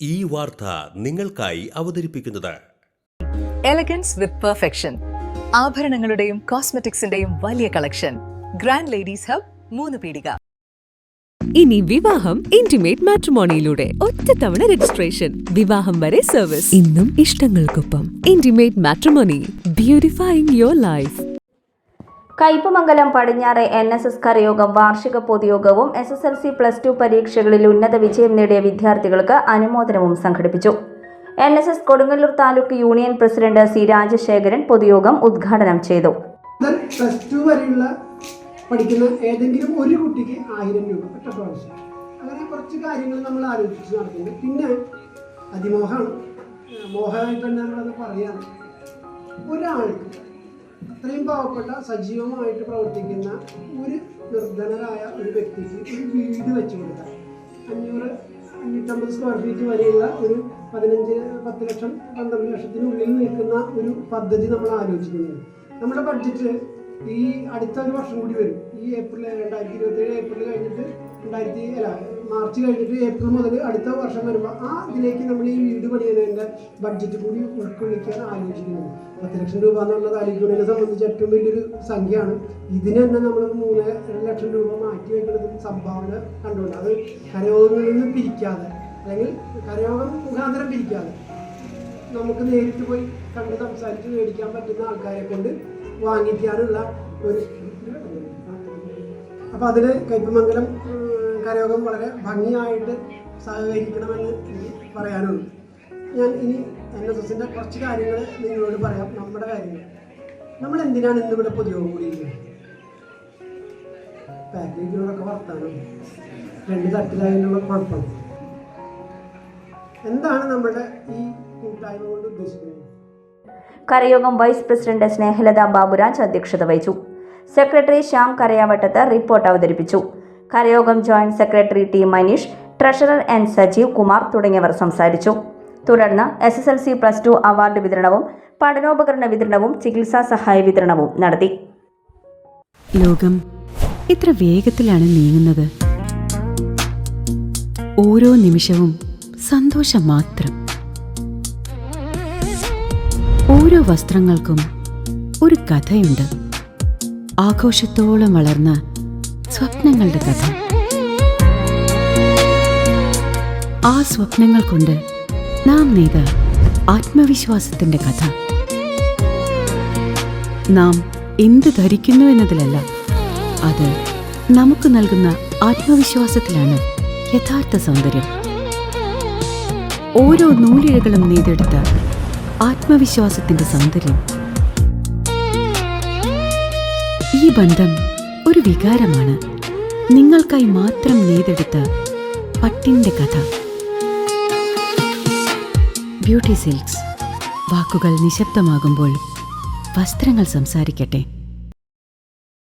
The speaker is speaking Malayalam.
ഈ വാർത്ത നിങ്ങൾക്കായി അവതരിപ്പിക്കുന്നത് എലഗൻസ് വിത്ത് പെർഫെക്ഷൻ. ആഭരണങ്ങളുടെയും കോസ്മെറ്റിക്സിന്റെയും വലിയ കളക്ഷൻ. ഗ്രാൻഡ് ലേഡീസ് ഹബ്, 3 പീടിക. ഇനി വിവാഹം ഇന്റിമേറ്റ് മാട്രിമോണിയിലൂടെ ഒറ്റത്തവണ രജിസ്ട്രേഷൻ, വിവാഹം വരെ സർവീസ്. ഇന്നും ഇഷ്ടങ്ങൾക്കൊപ്പം intimate matrimony, beautifying your life. Kaipamangalam പടിഞ്ഞാറെ NSS കരയോഗം വാർഷിക പൊതുയോഗവും SSLC +2 പരീക്ഷകളിൽ ഉന്നത വിജയം നേടിയ വിദ്യാർത്ഥികൾക്ക് അനുമോദനവും സംഘടിപ്പിച്ചു. NSS Kodungallur taluk union president C. Rajasekharan പൊതുയോഗം ഉദ്ഘാടനം ചെയ്തു. +2 വരെയുള്ള പഠിക്കുന്ന ഏതെങ്കിലും ഒരു കുട്ടിക്ക് 1000 രൂപ ഒറ്റ പ്രാവശ്യം. അങ്ങനെ കുറച്ച് കാര്യങ്ങൾ നമ്മൾ ആലോചിച്ച് നടത്തുന്നുണ്ട്. പിന്നെ അതിമോഹമാണ്, മോഹമായിട്ട് തന്നെ നമ്മളത് പറയാണ്. ഒരാൾക്ക് അത്രയും പാവപ്പെട്ട സജീവമായിട്ട് പ്രവർത്തിക്കുന്ന ഒരു നിർധനരായ ഒരു വ്യക്തിക്ക് ഒരു വീട് വെച്ചു കൊടുക്കാം. 500-550 സ്ക്വയർ ഫീറ്റ് വരെയുള്ള ഒരു 10 ലക്ഷം 12 ലക്ഷത്തിനുള്ളിൽ നിൽക്കുന്ന ഒരു പദ്ധതി നമ്മൾ ആലോചിക്കുന്നുണ്ട്. നമ്മുടെ ബഡ്ജറ്റ് ഈ അടുത്ത ഒരു വർഷം കൂടി വരും. ഈ 2027 ഏപ്രിൽ കഴിഞ്ഞിട്ട് മാർച്ച് കഴിഞ്ഞിട്ട് ഏപ്രിൽ മുതൽ അടുത്ത വർഷം വരുമ്പോൾ ഇതിലേക്ക് നമ്മൾ ഈ വീട് പണിയുന്നതിൻ്റെ ബഡ്ജറ്റ് കൂടി ഉൾക്കൊള്ളിക്കാൻ ആലോചിക്കുന്നുണ്ട്. 10 ലക്ഷം രൂപ എന്നുള്ളത് അലിഗുണനെ സംബന്ധിച്ച് ഏറ്റവും വലിയൊരു സംഖ്യയാണ്. ഇതിന് തന്നെ നമ്മൾ 3 ലക്ഷം രൂപ മാറ്റി വയ്ക്കുന്നത് സംഭാവന കണ്ടുകൊണ്ട്, അത് കരയോഗങ്ങളിൽ നിന്ന് പിരിക്കാതെ അല്ലെങ്കിൽ കരയോഗം മുഖാന്തരം പിരിക്കാതെ നമുക്ക് നേരിട്ട് പോയി കണ്ട് സംസാരിച്ച് മേടിക്കാൻ പറ്റുന്ന ആൾക്കാരെ കൊണ്ട് വാങ്ങിക്കാനുള്ള ഒരു. അപ്പോൾ അതിൽ കയ്പമംഗലം കരയോഗം വളരെ ഭംഗിയായിട്ട് സഹകരിക്കണമെന്ന് എനിക്ക് പറയാനുള്ളൂ. ഞാൻ ഇനി NSSൻ്റെ കുറച്ച് കാര്യങ്ങൾ നിങ്ങളോട് പറയാം. നമ്മുടെ കാര്യങ്ങൾ, നമ്മൾ എന്തിനാണ് ഇന്നിവിടെ പൊതുയോഗം കൂടിയിരിക്കുന്നത്? പാക്കേജിനോടൊക്കെ വർത്താനം 2 തട്ടിലായതിനുള്ള കുഴപ്പം. എന്താണ് നമ്മുടെ ഈ കൂട്ടായ്മ കൊണ്ട് ഉദ്ദേശിക്കുന്നത്? കരയോഗം വൈസ് പ്രസിഡന്റ് സ്നേഹലത ബാബുരാജ് അധ്യക്ഷത വഹിച്ചു. സെക്രട്ടറി ശ്യാം കരയാവട്ടത്ത് റിപ്പോർട്ട് അവതരിപ്പിച്ചു. കരയോഗം joint secretary T. Manish, treasurer N. Sajeev Kumar തുടങ്ങിയവർ സംസാരിച്ചു. തുടർന്ന് SSLC +2 അവാർഡ് വിതരണവും പഠനോപകരണ വിതരണവും ചികിത്സാ സഹായ വിതരണവും നടത്തി. ലോകം ഇത്ര വേഗത്തിലാണ് നീങ്ങുന്നത്. ഓരോ നിമിഷവും സന്തോഷം മാത്രം. ഓരോ വസ്ത്രങ്ങൾക്കും ഒരു കഥയുണ്ട്. ആഘോഷത്തോളം വളർന്ന സ്വപ്നങ്ങളുടെ കഥ. ആ സ്വപ്നങ്ങൾ കൊണ്ട് നാം നെയ്ത ആത്മവിശ്വാസത്തിന്റെ കഥ. നാം എന്ത് ധരിക്കുന്നു എന്നതിലല്ല, അത് നമുക്ക് നൽകുന്ന ആത്മവിശ്വാസത്തിലാണ് യഥാർത്ഥ സൗന്ദര്യം. ഓരോ നൂലിഴകളും നെയ്തെടുത്ത ആത്മവിശ്വാസത്തിന്റെ സൗന്ദര്യം. ഈ ബന്ധം ഒരു വികാരമാണ്. നിങ്ങൾക്കായി മാത്രം നെയ്തെടുത്ത പട്ടിന്റെ കഥ. Beauty silks. വാക്കുകൾ നിശബ്ദമാകുമ്പോൾ വസ്ത്രങ്ങൾ സംസാരിക്കട്ടെ.